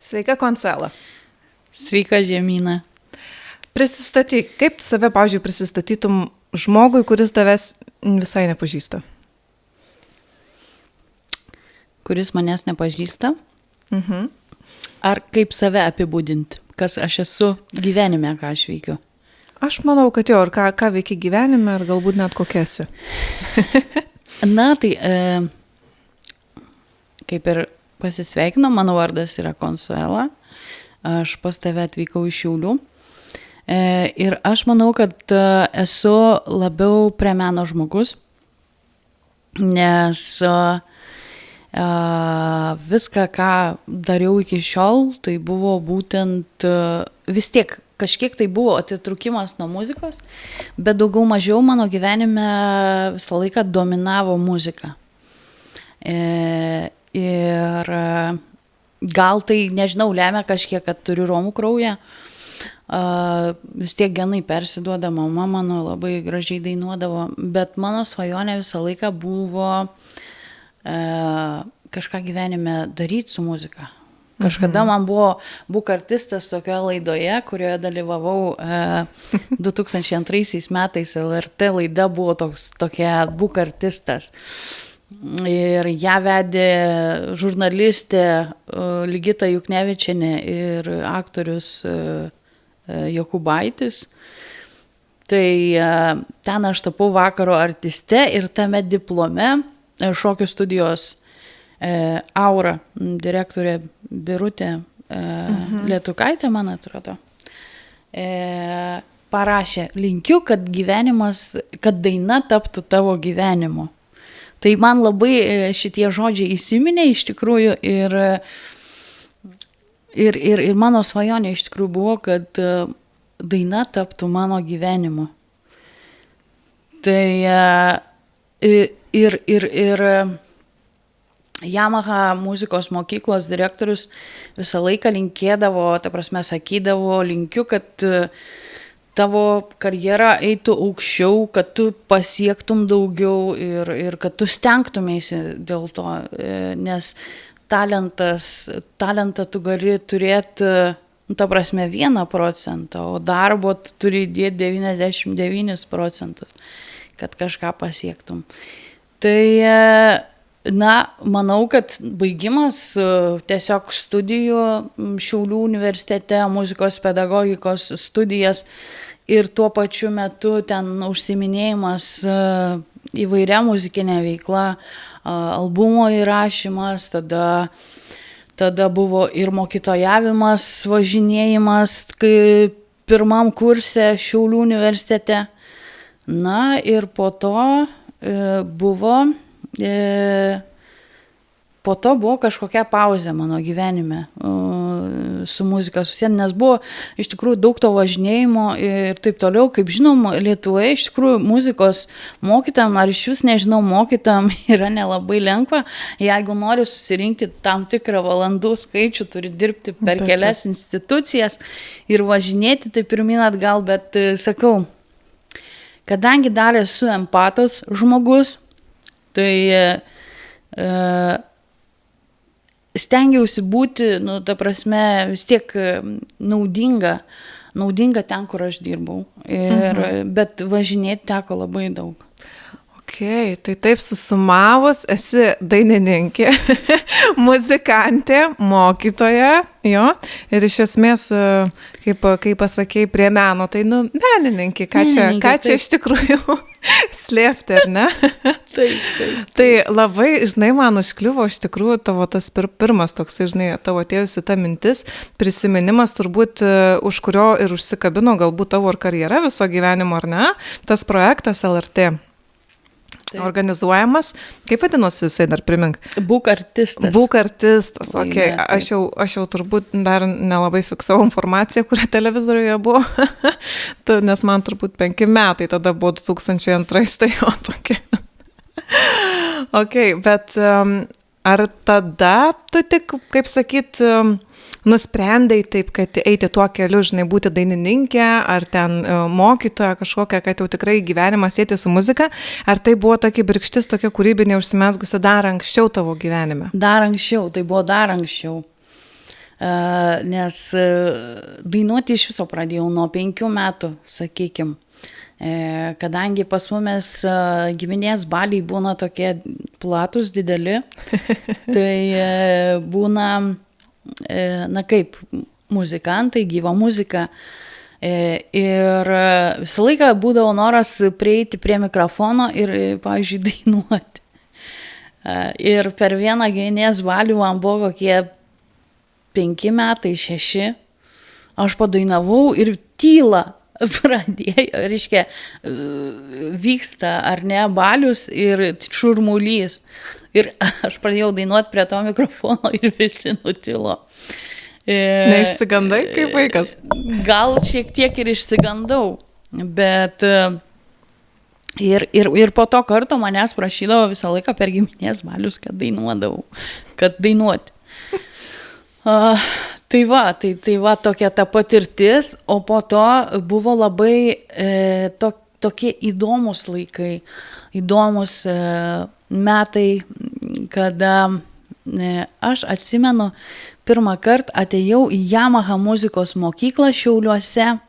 Sveika, Konsuela. Sveika, Žemyna. Prisistatyk, kaip save, pavyzdžiui, prisistatytum žmogui, kuris tavęs visai nepažįsta? Kuris manęs nepažįsta? Mhm. Ar kaip save apibūdinti? Kas aš esu gyvenime, ką aš veikiu? Aš manau, kad jo, ir ką veiki gyvenime, ir galbūt net kokia esi. Na, tai kaip ir pasisveikino, mano vardas yra Konsuela. Aš pas tave atvykau iš Šiaulių. Ir aš manau, kad esu labiau prie meno žmogus, nes viską, ką dariau iki šiol, tai buvo būtent vis tiek kažkiek tai buvo atitrūkimas nuo muzikos, bet daugiau mažiau mano gyvenime visą laiką dominavo muzika. Ir gal tai, nežinau, lemia kažkiek, kad turiu romų kraują. Vis tiek genai persiduoda, mama mano labai gražiai dainuodavo, bet mano svajonė visą laiką buvo kažką gyvenime daryti su muzika. Kažkada man buvo Būk artistas tokioje laidoje, kurioje dalyvavau 2002 metais. LRT laida buvo tokia Būk artistas. Ir ją vedė žurnalistė Ligita Juknevičienė ir aktorius Jokubaitis. Tai ten aš tapau vakaro artiste ir tame diplome šokių studijos Aura, direktorė Birutė Lietukaitė, man atrodo, parašė: linkiu, kad daina taptų tavo gyvenimu. Tai man labai šitie žodžiai įsiminė iš tikrųjų ir mano svajonė iš tikrųjų buvo, kad daina taptų mano gyvenimu. Tai ir Yamaha muzikos mokyklos direktorius visą laiką linkėdavo, ta prasme sakydavo, linkiu, kad tavo karjera eitų aukščiau, kad tu pasiektum daugiau ir kad tu stengtumėsi dėl to, nes talentą tu gali turėti, ta prasme, 1%, o darbo tu turi įdėti 99%, kad kažką pasiektum. Tai manau, kad baigimas tiesiog studijų Šiaulių universitete, muzikos pedagogikos studijas ir tuo pačiu metu ten užsiiminėjimas įvairia muzikinė veikla, albumo įrašymas, tada buvo ir mokytojavimas, važinėjimas, kai pirmam kurse Šiaulių universitete. Na ir po to buvo kažkokia pauzė mano gyvenime su muzika susiję, nes buvo iš tikrųjų daug to važinėjimo ir taip toliau. Kaip žinom, Lietuvoje iš tikrųjų muzikos mokytam, ar iš vis nežinau, mokytam yra nelabai lengva. Jeigu nori susirinkti tam tikrą valandų skaičių, turi dirbti per kelias institucijas ir važinėti taip pirmyn atgal, bet sakau, kadangi dar esu empatas žmogus, tai stengiausi būti, ta prasme, vis tiek naudinga ten, kur aš dirbau. Bet važinėti teko labai daug. Okay, tai taip susumavus, esi dainininkė, muzikantė, mokytoja, jo, ir iš esmės, kaip pasakei, prie meno, tai menininkė, ką čia iš tikrųjų slėpti, ar ne? Taip. Tai labai, žinai, man užkliuvo iš tikrųjų tavo tas pirmas toks, žinai, tavo atėjusi ta mintis, prisiminimas turbūt, už kurio ir užsikabino galbūt tavo ir karjera viso gyvenimo, ar ne? Tas projektas LRT. Taip. Organizuojamas, kaip vadinosi jisai, dar primink? Būk artistas. Būk artistas, okei. Aš jau turbūt dar nelabai fiksavau informaciją, kurią televizoriuje buvo, nes man turbūt 5 metai, tada buvo 2002, tai jo tokia. Okei, bet ar tada tu tik, kaip sakyt, nusprendai taip, kad eiti tuo keliu, žinai, būti dainininkė, ar ten mokytoja kažkokia, kad jau tikrai gyvenimą sieti su muzika, ar tai buvo tokia birkštis, tokia kūrybinė užsimesgusi dar anksčiau tavo gyvenime? Dar anksčiau, tai buvo dar anksčiau. nes dainuoti iš viso pradėjau nuo 5 metų, sakykime. Kadangi pas mumis giminės baliai būna tokie platus, dideli, tai būna, na kaip, muzikantai, gyva muzika. Ir visą laiką būdavo noras prieiti prie mikrofono ir, pavyzdžiui, dainuoti. Ir per vieną giminės balių man buvo kokie 5 metai, 6, aš padainavau ir tyla pradėjo, reiškia, vyksta ar ne balius ir šurmulys. Ir aš pradėjau dainuoti prie to mikrofono ir visi nutilo. Neišsigandai kaip vaikas? Gal šiek tiek ir išsigandau, bet ir po to karto manęs prašydavo visą laiką per giminės balius, kad dainuodavau, kad dainuoti. Tai va tokia ta patirtis, o po to buvo labai tokie įdomus laikai, įdomus metai, kada aš atsimenu, pirmą kartą atėjau į Yamaha muzikos mokyklą Šiauliuose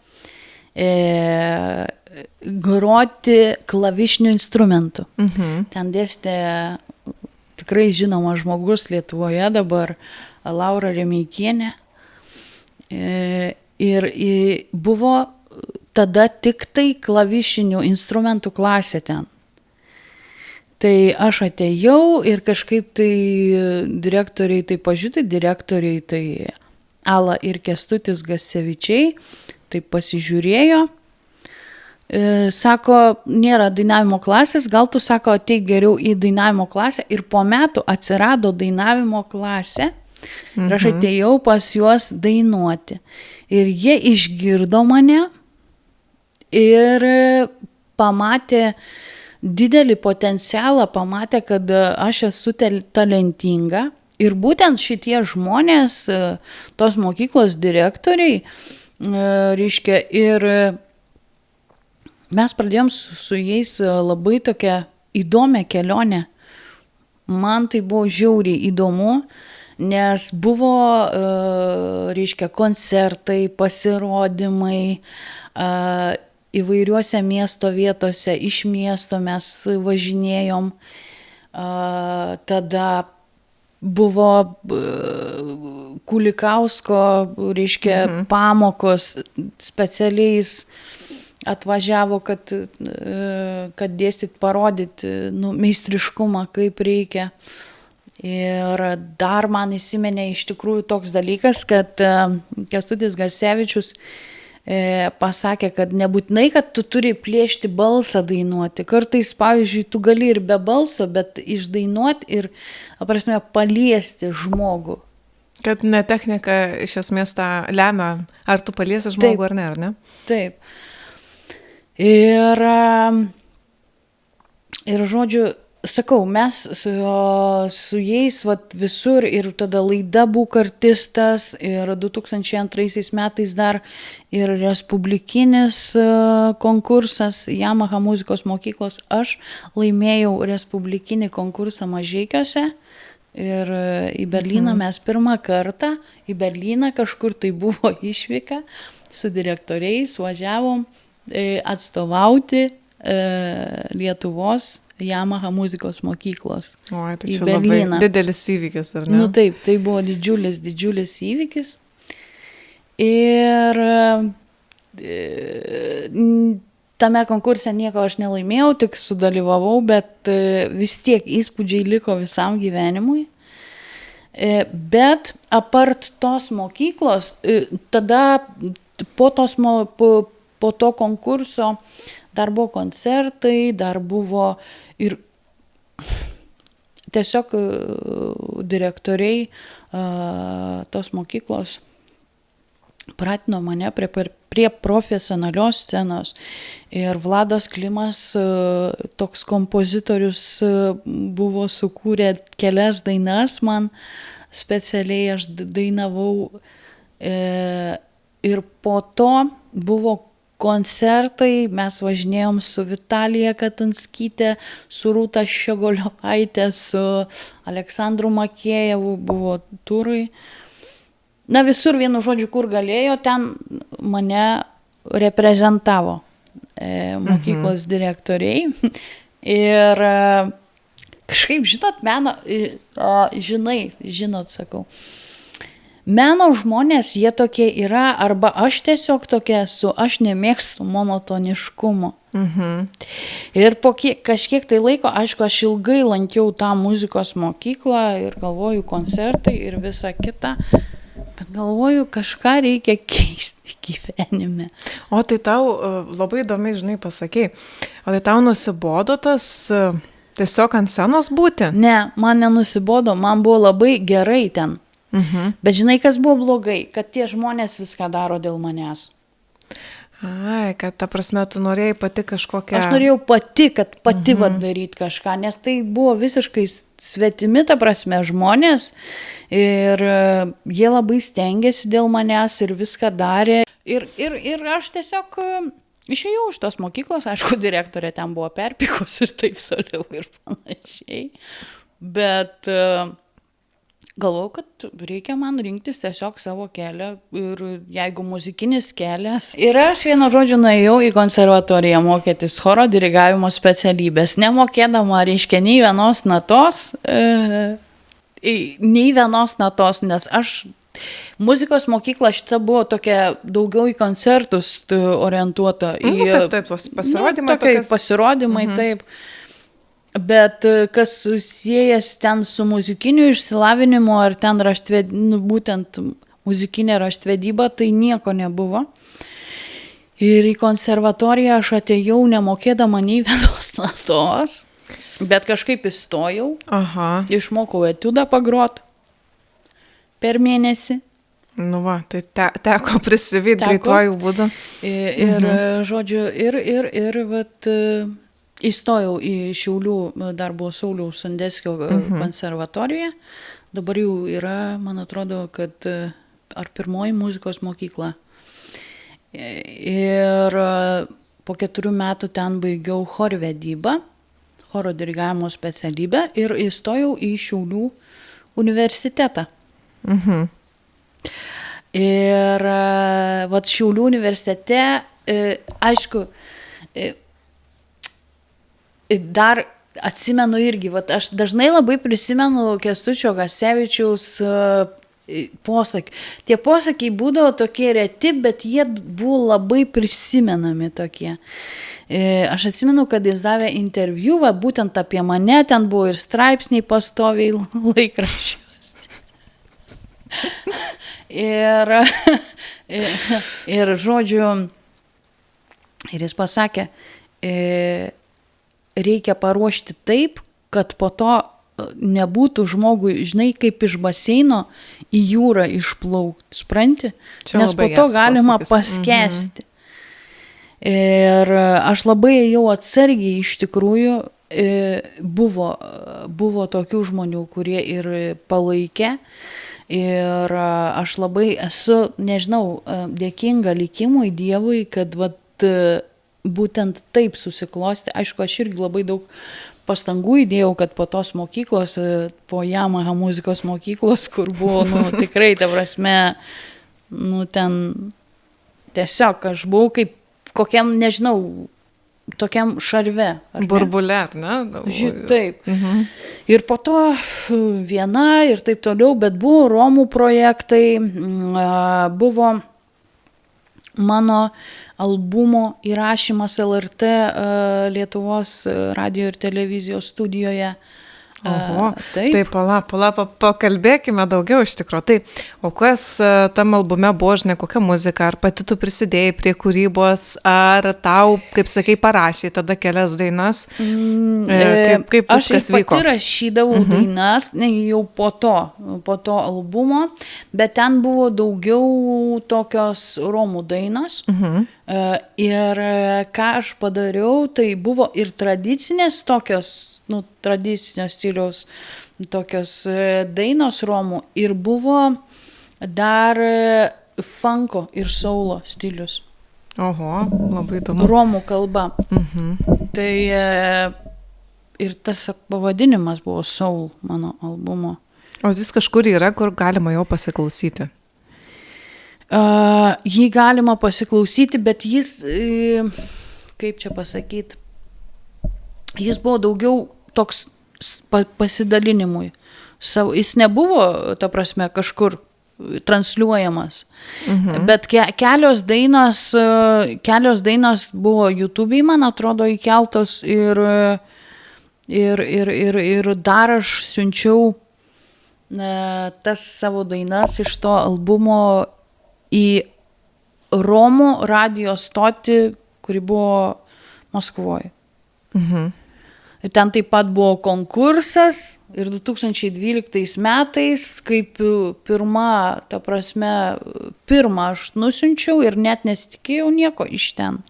groti klavišinių instrumentų. Ten dėstė tikrai žinomas žmogus Lietuvoje dabar, Laura Remeikienė. Ir buvo tada tik tai klavišinių instrumentų klasė ten. Tai aš atėjau ir kažkaip tai direktoriai, tai Ala ir Kęstutis Gasevičiai, tai pasižiūrėjo. Sako, nėra dainavimo klasės, gal tu, sako, ateik geriau į dainavimo klasę. Ir po metų atsirado dainavimo klasė. Ir aš atėjau pas juos dainuoti. Ir jie išgirdo mane ir pamatė didelį potencialą, pamatė, kad aš esu talentinga. Ir būtent šitie žmonės, tos mokyklos direktoriai, reiškia, ir mes pradėjom su jais labai tokią įdomią kelionę. Man tai buvo žiauriai įdomu, nes buvo, reiškia, koncertai, pasirodymai, įvairiuose miesto vietose, iš miesto mes važinėjom, tada buvo Kulikausko, reiškia, pamokos specialiais atvažiavo, kad dėstyt, parodyti meistriškumą, kaip reikia. Ir dar man įsiminė iš tikrųjų toks dalykas, kad Kęstutis Gasevičius pasakė, kad nebūtinai, kad tu turi plėšti balsą dainuoti. Kartais, pavyzdžiui, tu gali ir be balso, bet išdainuoti ir, prasme, paliesti žmogų. Kad ne technika iš esmės tą lemia, ar tu paliesi žmogų ar ne? Taip. Ir žodžiu, sakau, mes su jais visur ir tada laida Būk artistas ir 2002 metais dar ir respublikinis konkursas Yamaha muzikos mokyklos. Aš laimėjau respublikinį konkursą Mažeikiuose ir į Berlyną mes pirmą kartą, į Berlyną kažkur tai buvo išvyka, su direktoriais važiavom atstovauti Lietuvos Yamaha muzikos mokyklos. O, tai čia labai didelis įvykis, ar ne? Taip, tai buvo didžiulis įvykis. Ir tame konkurse nieko aš nelaimėjau, tik sudalyvavau, bet vis tiek įspūdžiai liko visam gyvenimui. Bet apart tos mokyklos, tada po to konkurso dar buvo koncertai, dar buvo ir tiesiog direktoriai tos mokyklos pratino mane prie profesionalios scenos. Ir Vladas Klimas, toks kompozitorius, buvo sukūrė kelias dainas man specialiai, aš dainavau. Ir po to buvo koncertai, mes važinėjom su Vitalija Katanskyte, su Rūta Ščiogolevaite, su Aleksandru Makėjevu, buvo turai. Na visur, vienu žodžiu, kur galėjo, ten mane reprezentavo mokyklos direktoriai. Ir kažkaip, žinot, sakau, meno žmonės, jie tokie yra, arba aš tiesiog tokia esu, aš nemėgstu monotoniškumo. Ir po kažkiek tai laiko, aišku, aš ilgai lankiau tą muzikos mokyklą ir galvoju koncertai ir visa kita, bet galvoju, kažką reikia keisti gyvenime. O tai tau labai įdomiai, žinai, pasakei, o tai tau nusibodo tas tiesiog ant scenos būti? Ne, man nenusibodo, man buvo labai gerai ten. Bet žinai, kas buvo blogai, kad tie žmonės viską daro dėl manęs. Ai, kad ta prasme, tu norėjai pati kažkokią... Aš norėjau pati daryti kažką, nes tai buvo visiškai svetimi, ta prasme, žmonės ir jie labai stengiasi dėl manęs ir viską darė. Ir aš tiesiog išėjau iš tos mokyklos, aišku, direktorė ten buvo perpikus ir taip toliau ir panašiai. Bet... galvojau, kad reikia man rinktis tiesiog savo kelią ir jeigu muzikinis kelias. Ir aš vienu žodžiu nuėjau į konservatoriją mokytis choro dirigavimo specialybės, nemokėdama, reiškia, nei vienos natos, nes aš muzikos mokykla šita buvo tokia daugiau į koncertus orientuota. Taip, pasirodymai. Pasirodymai, taip. Bet kas susijęs ten su muzikiniu išsilavinimu ar ten būtent muzikinė raštvedyba, tai nieko nebuvo. Ir į konservatoriją aš atėjau nemokėdama nei vienos natos, bet kažkaip įstojau, išmokau etiudą pagrot per mėnesį. Nu va, tai teko prisivyti greituoju būdu. Ir žodžiu, vat... įstojau į Šiaulių, dar buvo Sauliaus Sondeskio konservatoriją, dabar jau yra, man atrodo, kad ar pirmoji muzikos mokykla. Ir po 4 metų ten baigiau chorvedybą, choro dirigavimo specialybę ir įstojau į Šiaulių universitetą. Ir vat Šiaulių universitete, aišku, dar atsimenu irgi, vat aš dažnai labai prisimenu Kęstučio Gasevičiaus posakį. Tie posakiai būdavo tokie reti, bet jie buvo labai prisimenami tokie. Aš atsimenu, kad jis davė interviu, būtent apie mane, ten buvo ir straipsniai pastoviai laikraščiuose. Ir žodžiu, ir jis pasakė, reikia paruošti taip, kad po to nebūtų žmogui, žinai, kaip iš baseino į jūrą išplaukti, supranti? Nes po to galima paskesti. Ir aš labai ėjau atsargiai, iš tikrųjų, buvo tokių žmonių, kurie ir palaikė. Ir aš labai esu, nežinau, dėkinga likimui, Dievui, kad būtent taip susiklosti. Aišku, aš irgi labai daug pastangų įdėjau, kad po tos mokyklos, po Yamaha muzikos mokyklos, kur buvo, tikrai, ta prasme, ten tiesiog aš buvau kaip kokiam, nežinau, tokiam šarve. Burbule, ne? Taip. Ir po to viena ir taip toliau, bet buvo Romų projektai, buvo mano albumo įrašymas LRT Lietuvos radijo ir televizijos studijoje. Oho, tai pala, pakalbėkime daugiau iš tikrųjų. Tai, o kas tam albume buvo, žinai, kokia muzika, ar pati tu prisidėjai prie kūrybos, ar tau, kaip sakai, parašė tada kelias dainas, kaip viskas vyko? Aš pati rašydavau dainas, jau po to albumo, bet ten buvo daugiau tokios Romų dainos. Ir ką aš padariau, tai buvo ir tradicinės tokios, tradicinio stiliaus tokios dainos Romų ir buvo dar funko ir soulo stilius. Oho, labai įdomu. Romų kalba. Tai ir tas pavadinimas buvo Soul mano albumo. O jis kažkur yra, kur galima jau pasiklausyti? Jį galima pasiklausyti, bet jis, kaip čia pasakyti, jis buvo daugiau toks pasidalinimui. Jis nebuvo, ta prasme, kažkur transliuojamas. Bet kelios dainos buvo YouTube'ai, man atrodo, įkeltos ir dar aš siunčiau tas savo dainas iš to albumo į Romų radijo stotį, kuri buvo Maskvoje. Ir ten taip pat buvo konkursas ir 2012 metais, kaip pirmą aš nusiunčiau ir net nesitikėjau nieko iš ten.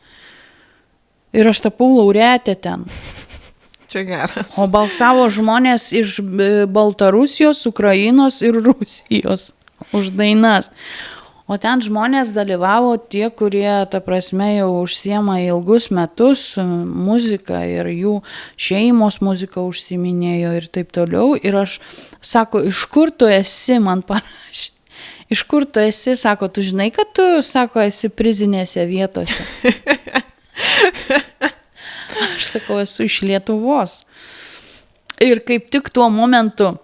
Ir aš tapau laureatė ten. Čia geras. O balsavo žmonės iš Baltarusijos, Ukrainos ir Rusijos už dainas. O ten žmonės dalyvavo tie, kurie, ta prasme, jau užsiema ilgus metus muziką ir jų šeimos muziką užsiminėjo ir taip toliau. Ir aš, sako, iš kur tu esi, man parašė. Iš kur tu esi, sako, tu žinai, kad tu, sako, esi prizinėse vietose. Aš sakau, esu iš Lietuvos. Ir kaip tik tuo momentu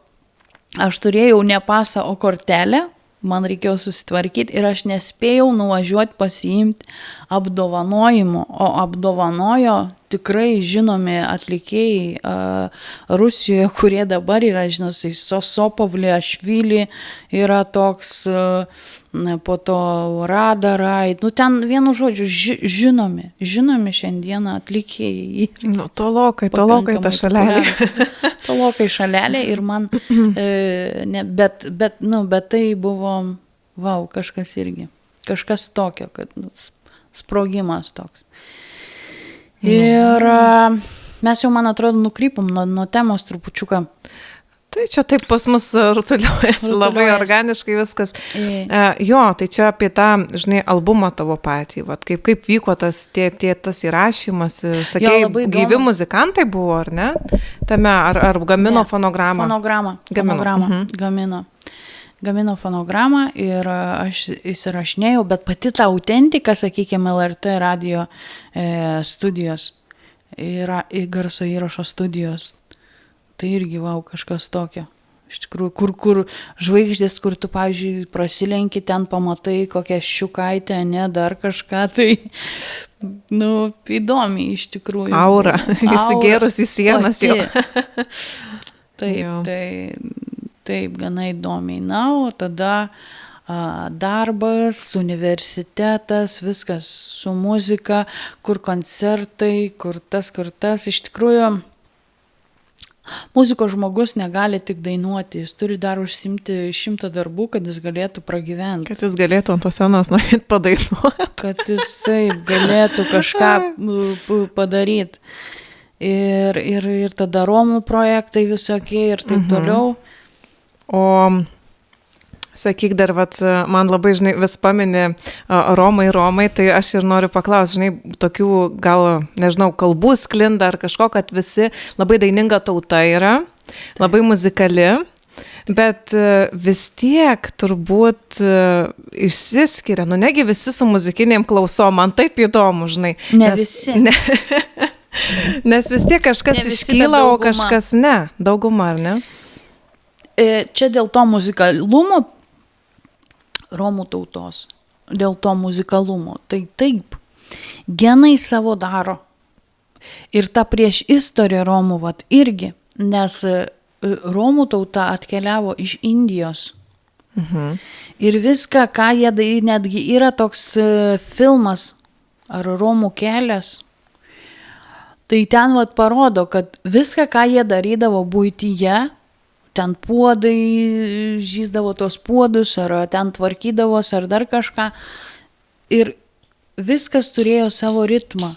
aš turėjau ne pasą, o kortelę. Man reikėjo susitvarkyti ir aš nespėjau nuvažiuoti pasiimti apdovanojimo, o apdovanojo tikrai žinomi atlikėjai Rusijoje, kurie dabar yra, žinosi, Sopovliašvili yra toks, po to Radarai, ten vienu žodžiu žinomi šiandieną atlikėjai. Tolokai ta šalelė. Tolokai šalelė ir man, bet tai buvo, kažkas irgi, kažkas tokio, kad sprogimas toks. Ir mes jau, man atrodo, nukrypom nuo temos trupučiuką. Tai čia taip pas mus rutuliuojasi labai organiškai viskas. Jo, tai čia apie tą, žinai, albumą tavo patį, kaip vyko tas įrašymas, sakei, gyvi muzikantai buvo, ar ne? Tame, ar gamino fonogramą? Gamino fonogramą ir aš įsirašinėjau, bet pati ta autentika, sakykime, LRT radio studijos, yra garso įrašo studijos. Tai irgi, kažkas tokio. Iš tikrųjų, kur žvaigždės, kur tu, pavyzdžiui, prasilenki, ten pamatai kokią Ščiukaitę, ne, dar kažką, tai, įdomi iš tikrųjų. Aura, įsigėrus į sienas jau. Taip, gana įdomiai. O tada darbas, universitetas, viskas su muzika, kur koncertai, kur tas, iš tikrųjų. Muzikos žmogus negali tik dainuoti, jis turi dar užsimti 100 darbų, kad jis galėtų pragyventi. Kad jis galėtų ant tos scenos nueiti padainuoti. Kad jis taip galėtų kažką padaryti. Ir tada Romų projektai visokie ir taip toliau. O sakyk dar, man labai, žinai, vis pamini Romai, tai aš ir noriu paklausti, žinai, tokių gal, nežinau, kalbų sklinda ar kažko, kad visi labai daininga tauta yra, labai muzikali, bet vis tiek turbūt išsiskiria, negi visi su muzikiniam klausom, man taip įdomu, žinai. Ne visi. Nes vis tiek kažkas iškyla, o kažkas ne, dauguma, ar ne? Čia dėl to muzikalumo Romų tautos, dėl to muzikalumo. Tai taip, genai savo daro. Ir ta prieš istoriją Romų, irgi, nes Romų tauta atkeliavo iš Indijos. Ir viską, ką jie darė, netgi yra toks filmas, ar Romų kelias, tai ten parodo, kad viską, ką jie darydavo buityje, ten puodai, žysdavo tos puodus, ar ten tvarkydavos, ar dar kažką. Ir viskas turėjo savo ritmą.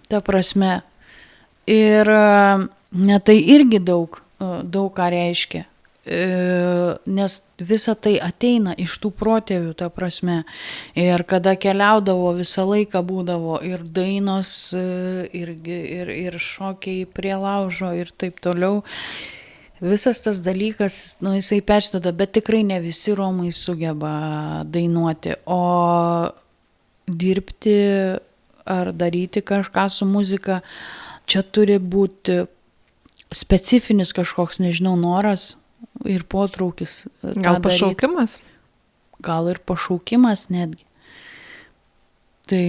Ta prasme. Ir tai irgi daug ką reiškia. Nes visa tai ateina iš tų protėvių, ta prasme. Ir kada keliaudavo, visą laiką būdavo ir dainos, ir šokiai prie laužo ir taip toliau. visas tas dalykas, jisai persiduoda, bet tikrai ne visi romai sugeba dainuoti, o dirbti ar daryti kažką su muzika, čia turi būti specifinis kažkoks, nežinau, noras ir potraukis. Gal pašaukimas? Gal ir pašaukimas netgi. Tai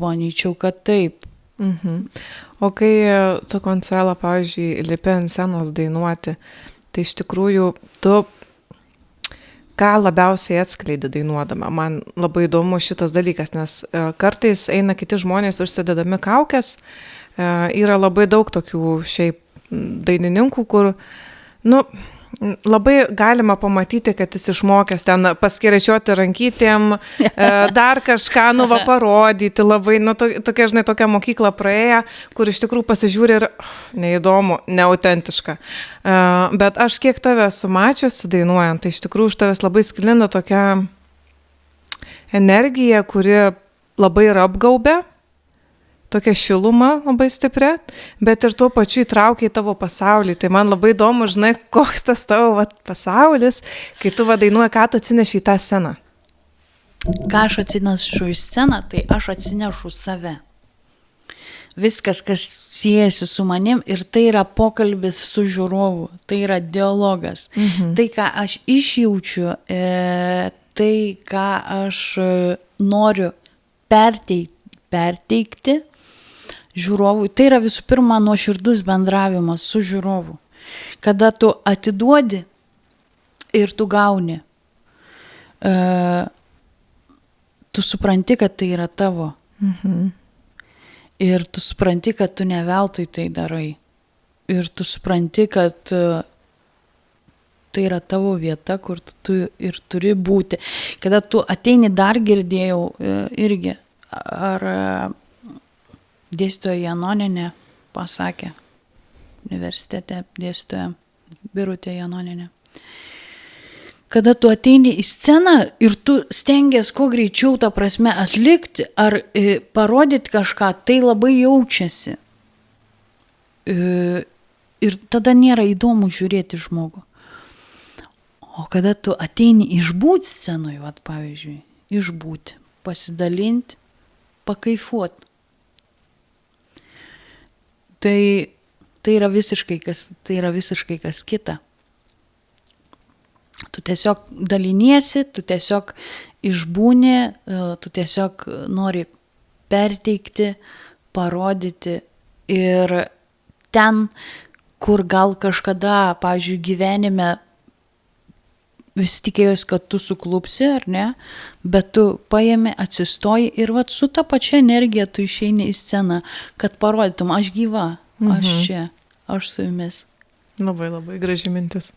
manyčiau, kad taip. O kai tu, Consuela, pavyzdžiui, lipi ant scenos dainuoti, tai iš tikrųjų tu ką labiausiai atskleidi dainuodama? Man labai įdomu šitas dalykas, nes kartais eina kiti žmonės užsidedami kaukes, yra labai daug tokių šiaip dainininkų, kur, labai galima pamatyti, kad jis išmokęs ten paskiriačiuoti rankytėm, dar kažką, parodyti labai, tokia mokykla praėję, kur iš tikrųjų pasižiūri ir neįdomu, neautentiška. Bet aš kiek tave esu mačiusi dainuojant, tai iš tikrųjų iš tavęs labai sklinda tokia energija, kuri labai yra apgaubė, tokia šiluma labai stipri, bet ir tuo pačiu įtraukia į tavo pasaulį. Tai man labai įdomu, žinai, koks tas tavo pasaulis, kai tu dainuoji, ką tu atsineši į tą sceną. Ką aš atsinešu į sceną, tai aš atsinešu save. Viskas, kas siejasi su manim, ir tai yra pokalbis su žiūrovu, tai yra dialogas. Tai, ką aš išjaučiu, tai, ką aš noriu perteikti žiūrovui, tai yra visų pirma nuoširdus bendravimas su žiūrovu. Kada tu atiduodi ir tu gauni, tu supranti, kad tai yra tavo. Ir tu supranti, kad tu ne veltui tai darai. Ir tu supranti, kad tai yra tavo vieta, kur tu ir turi būti. Kada tu ateini, dar girdėjau irgi, ar dėstytoja Janonienė pasakė, universitete dėstytoja Birutė Janonienė. Kada tu ateini į sceną ir tu stengies kuo greičiau tą prasme atlikti ar parodyti kažką, tai labai jaučiasi. Ir tada nėra įdomu žiūrėti žmogų. O kada tu ateini išbūti scenoje, pavyzdžiui, išbūti, pasidalinti, pakaifuoti. Tai yra visiškai kas kita. Tu tiesiog daliniesi, tu tiesiog išbūni, tu tiesiog nori perteikti, parodyti ir ten, kur gal kažkada, pavyzdžiui, gyvenime visi tikėjosi, kad tu suklupsi, ar ne, bet tu paėmi, atsistoji ir su ta pačia energija tu išeini į sceną, kad parodytum, aš gyva, aš čia, aš su jumis. Labai, labai graži mintis.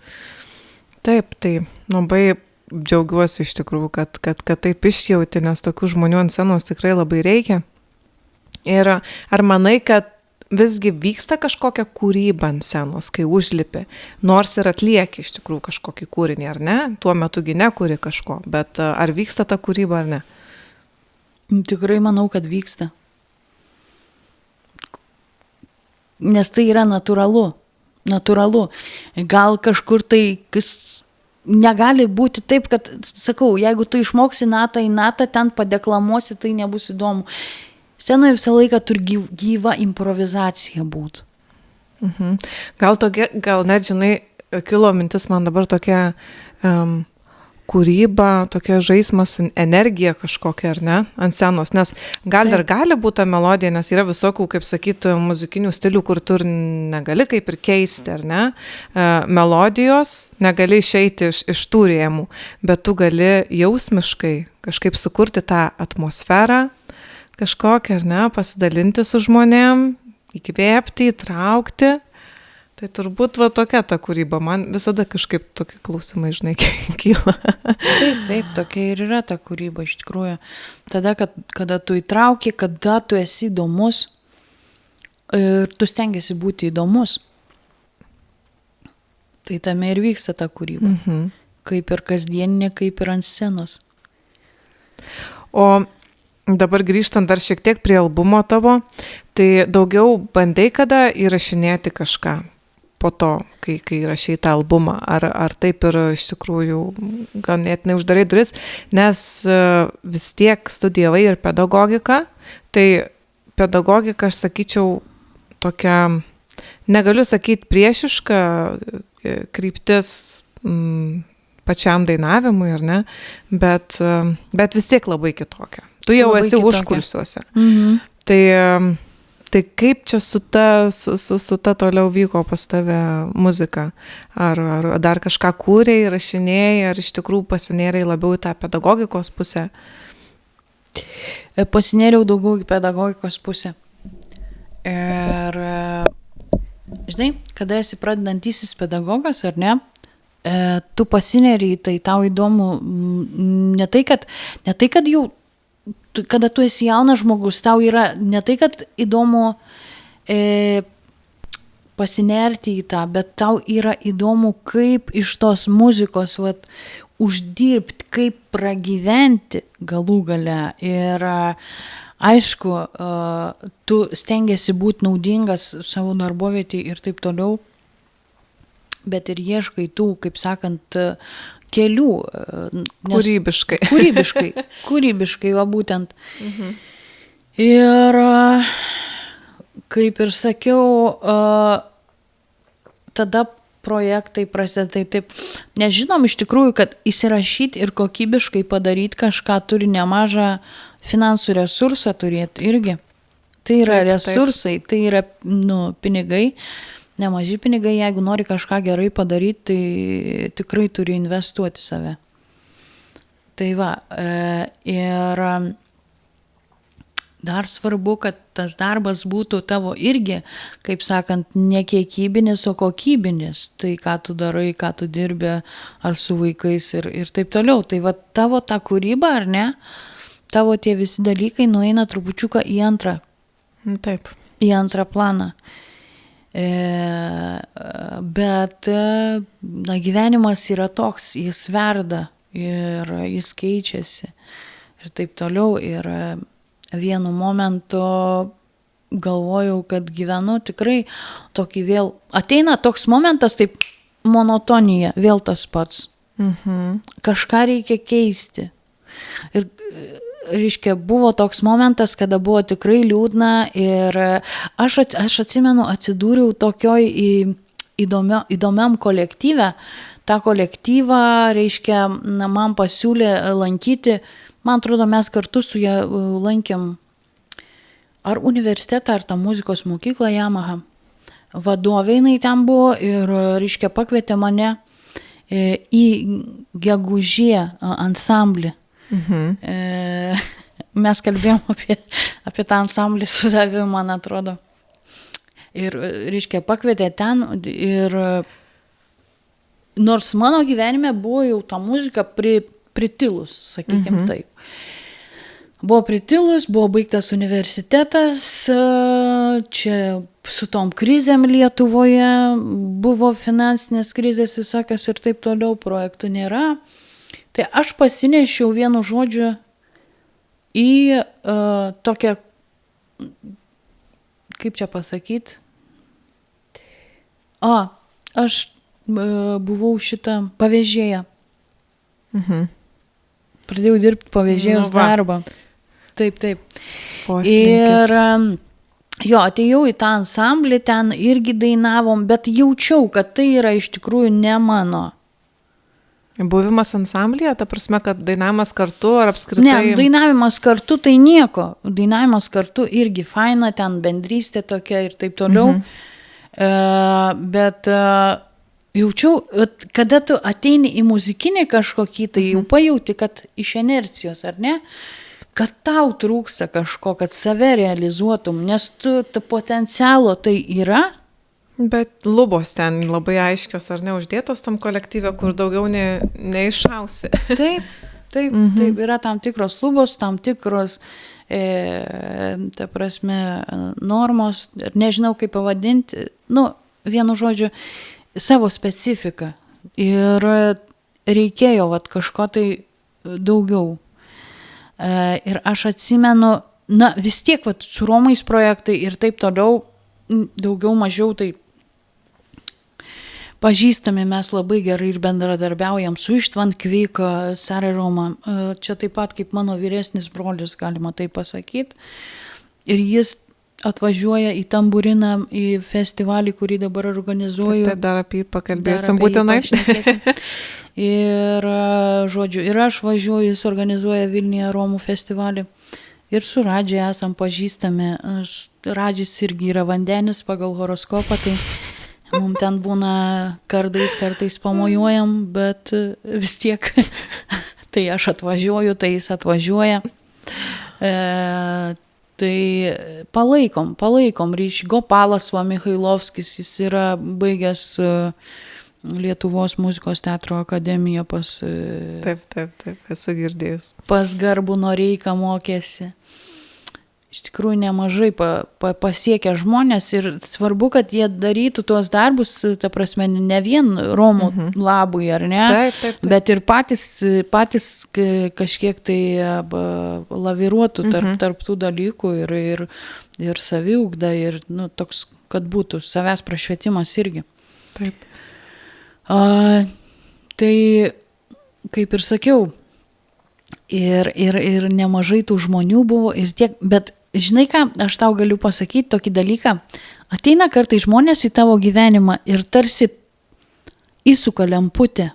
Taip, tai labai džiaugiuosi iš tikrųjų, kad taip išjauti, nes tokių žmonių ant scenos tikrai labai reikia. Ir ar manai, kad visgi vyksta kažkokia kūryba ant scenos, kai užlipi, nors ir atlieki iš tikrųjų kažkokį kūrinį, ar ne? Tuo metu nekuri kažko, bet ar vyksta ta kūryba ar ne? Tikrai manau, kad vyksta. Nes tai yra natūralu. Gal kažkur tai negali būti taip, kad, sakau, jeigu tu išmoksi natą į natą, ten padeklamuosi, tai nebus įdomu. Scenoje visą laiką turi gyva improvizacija būti. Gal net, žinai, kilo mintis man dabar tokia kūryba, tokia žaismas, energija kažkokia, ar ne, ant scenos, nes ir gali būti ta melodija, nes yra visokių, kaip sakyti, muzikinių stilių, kur tu negali kaip ir keisti, ar ne, melodijos, negali išeiti iš tų rėmų, bet tu gali jausmiškai kažkaip sukurti tą atmosferą, kažkokią, ar ne, pasidalinti su žmonėm, įkvėpti, įtraukti. Tai turbūt tokia ta kūryba. Man visada kažkaip tokie klausimai, žinai, kyla. Taip, tokia ir yra ta kūryba iš tikrųjų. Tada, kada tu įtrauki, kada tu esi įdomus ir tu stengiasi būti įdomus. Tai tame ir vyksta ta kūryba. Kaip ir kasdieninė, kaip ir ant scenos. O dabar grįžtant dar šiek tiek prie albumo tavo, tai daugiau bandai kada įrašinėti kažką, po to, kai rašei tą albumą? Ar taip ir iš tikrųjų ganėtinai uždarai duris? Nes vis tiek studijavai ir pedagogiką, tai pedagogika, aš sakyčiau, tokia, negaliu sakyti priešiška kryptis pačiam dainavimui, ar ne? Bet vis tiek labai kitokia. Tu jau esi užkulisiuose. Tai kaip čia su ta toliau vyko pas tave muzika? Ar dar kažką kūrei, rašinėjai, ar iš tikrųjų pasinėrei labiau į tą pedagogikos pusę? Pasinėriau daugiau į pedagogikos pusę. Ir, žinai, kada esi pradedantysis pedagogas, ar ne, tu pasinėri, tai tau įdomu, ne tai, kad jau kada tu esi jaunas žmogus, tau yra ne tai, kad įdomu pasinerti į tą, bet tau yra įdomu, kaip iš tos muzikos uždirbti, kaip pragyventi galų gale. Ir aišku, tu stengiasi būti naudingas savo darbovietį ir taip toliau, bet ir ieškai tų, kaip sakant, kelių. Kūrybiškai, va būtent. Ir kaip ir sakiau, tada projektai prasideda taip. Nežinom iš tikrųjų, kad įsirašyti ir kokybiškai padaryti kažką turi nemažą finansų resursą turėti irgi. Tai yra resursai, tai yra pinigai. Nemaži pinigai, jeigu nori kažką gerai padaryti, tai tikrai turi investuoti save. Tai va, ir dar svarbu, kad tas darbas būtų tavo irgi, kaip sakant, ne kiekybinis, o kokybinis. Tai ką tu darai, ką tu dirbi, ar su vaikais ir taip toliau. Tai va, tavo ta kūryba, ar ne, tavo tie visi dalykai nueina trupučiuką į antrą. Taip. Į antrą planą. Bet gyvenimas yra toks, jis verda ir jis keičiasi ir taip toliau. Ir vienu momentu galvojau, kad gyvenu tikrai tokį vėl, ateina toks momentas, taip monotonija, vėl tas pats. Kažką reikia keisti. Ir reiškia, buvo toks momentas, kada buvo tikrai liūdna ir aš atsimenu, atsidūriau tokioj įdomiam kolektyve. Ta kolektyvą, reiškia, man pasiūlė lankyti, man atrodo, mes kartu su ją lankėm ar universitetą, ar tą muzikos mokyklą Yamaha. Vadovė jinai ten buvo ir, reiškia, pakvietė mane į gegužė ansamblį. Mes kalbėjom apie tą ansamblį su tavimi, man atrodo. Ir, reiškia, pakvietė ten ir nors mano gyvenime buvo jau ta muzika pritilus, sakykim taip. Buvo pritilus, buvo baigtas universitetas, čia su tom krizėm Lietuvoje, buvo finansinės krizės visokios ir taip toliau, projektų nėra. Tai aš pasinešiau vienu žodžiu į tokią, kaip čia pasakyti, aš buvau šitą pavėžėję. Pradėjau dirbti pavėžėjos darbą. Taip. Ir atėjau į tą ansamblį, ten irgi dainavom, bet jaučiau, kad tai yra iš tikrųjų ne mano. Buvimas ansamblyje, ta prasme, kad dainavimas kartu ar apskritai? Ne, dainavimas kartu tai nieko. Dainavimas kartu irgi faina, ten bendrystė tokia ir taip toliau. Bet jaučiau, kada tu ateini į muzikinį kažkokį, tai jau pajauti, kad iš inercijos, ar ne? Kad tau trūksta kažko, kad save realizuotum, nes tu potencialo tai yra. Bet lubos ten labai aiškios, ar neuždėtos tam kolektyve, kur daugiau neiššausi. Taip, yra tam tikros lubos, tam tikros, ta prasme, normos, nežinau kaip pavadinti, vienu žodžiu, savo specifiką. Ir reikėjo kažko tai daugiau. Ir aš atsimenu, vis tiek su Romais projektai ir taip toliau, daugiau mažiau tai pažįstami mes labai gerai ir bendradarbiaujam su Ištvan Kvika, Sare Roma. Čia taip pat kaip mano vyresnis brolis, galima tai pasakyti. Ir jis atvažiuoja į Tamburiną, į festivalį, kurį dabar organizuoju. Taip, dar apie jį pakalbėsim būtinai. Ir, žodžiu, ir aš važiuoju, jis organizuoja Vilniuje Romų festivalį. Ir su Radžiai esam pažįstami. Radžis irgi yra vandenis pagal horoskopą, tai mums ten būna kartais pamojuojam, bet vis tiek tai aš atvažiuoju, tai jis atvažiuoja. Tai palaikom ryšį. Gopalas va Michailovskis, jis yra baigęs Lietuvos muzikos teatro akademiją pas... Taip, esu girdėjus. Pas Garbų Noreiką mokėsi. Iš tikrųjų nemažai pasiekia žmonės ir svarbu, kad jie darytų tuos darbus, ta prasme, ne vien Romų labui, ar ne, taip. Bet ir patys kažkiek tai laviruotų tarp tų dalykų ir saviugda, ir toks, kad būtų savęs prašvietimas irgi. Taip. Tai, kaip ir sakiau, ir nemažai tų žmonių buvo ir tiek, bet žinai ką, aš tau galiu pasakyti tokį dalyką, ateina kartai žmonės į tavo gyvenimą ir tarsi įsuka lemputę.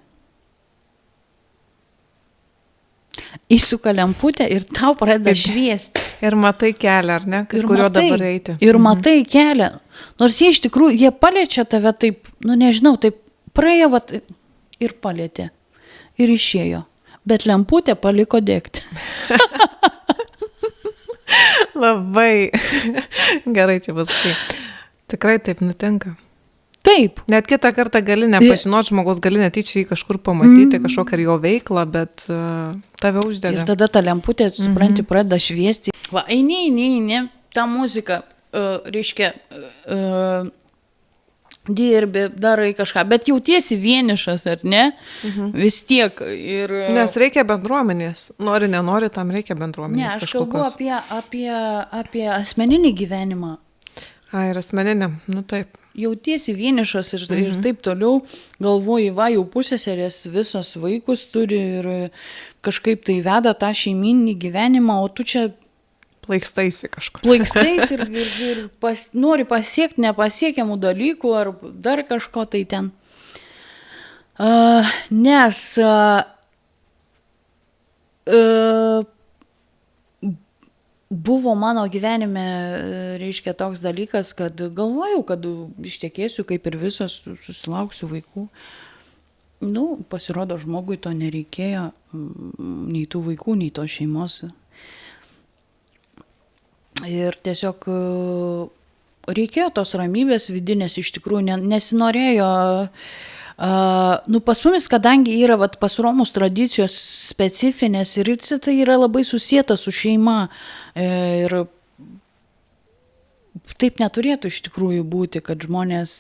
Įsuka lemputę ir tau pradeda šviesti. Ir matai kelią, ar ne, kurio dabar eiti. Ir matai kelią. Nors jie iš tikrųjų, jie paliečia tave taip, nežinau, taip praėjo ir palietė. Ir išėjo. Bet lemputė paliko degti. Labai gerai čia pasakai. Tikrai taip nutinka. Taip. Net kitą kartą gali nepažinoti žmogaus, gali netyčia jį kažkur pamatyti, kažkokią jo veiklą, bet tave uždega. Ir tada ta lemputė, supranti, pradeda šviesti. Va, eini, ta muzika, reiškia, dirbi, darai kažką, bet jautiesi vienišas, ar ne? Vis tiek. Nes reikia bendruomenės. Nenori, tam reikia bendruomenės kažkokios. Ne, aš kalbu apie asmeninį gyvenimą. Ir asmeninį, taip. Jautiesi vienišas ir taip toliau, galvoji, jau pusseserės visos vaikus turi ir kažkaip tai veda tą šeiminį gyvenimą, o tu čia plaikstaisi kažko. Plaikstaisi ir nori pasiekti nepasiekiamų dalykų ar dar kažko tai ten. Nes buvo mano gyvenime, reiškia, toks dalykas, kad galvojau, kad ištekėsiu kaip ir visos, susilauksiu vaikų. Pasirodo, žmogui to nereikėjo, nei tų vaikų, nei tos šeimos. Ir tiesiog reikėjo tos ramybės vidinės, iš tikrųjų nesinorėjo. Pas mumis, kadangi yra pas Romus tradicijos specifinės ir tai yra labai susieta su šeima. Ir taip neturėtų iš tikrųjų būti, kad žmonės,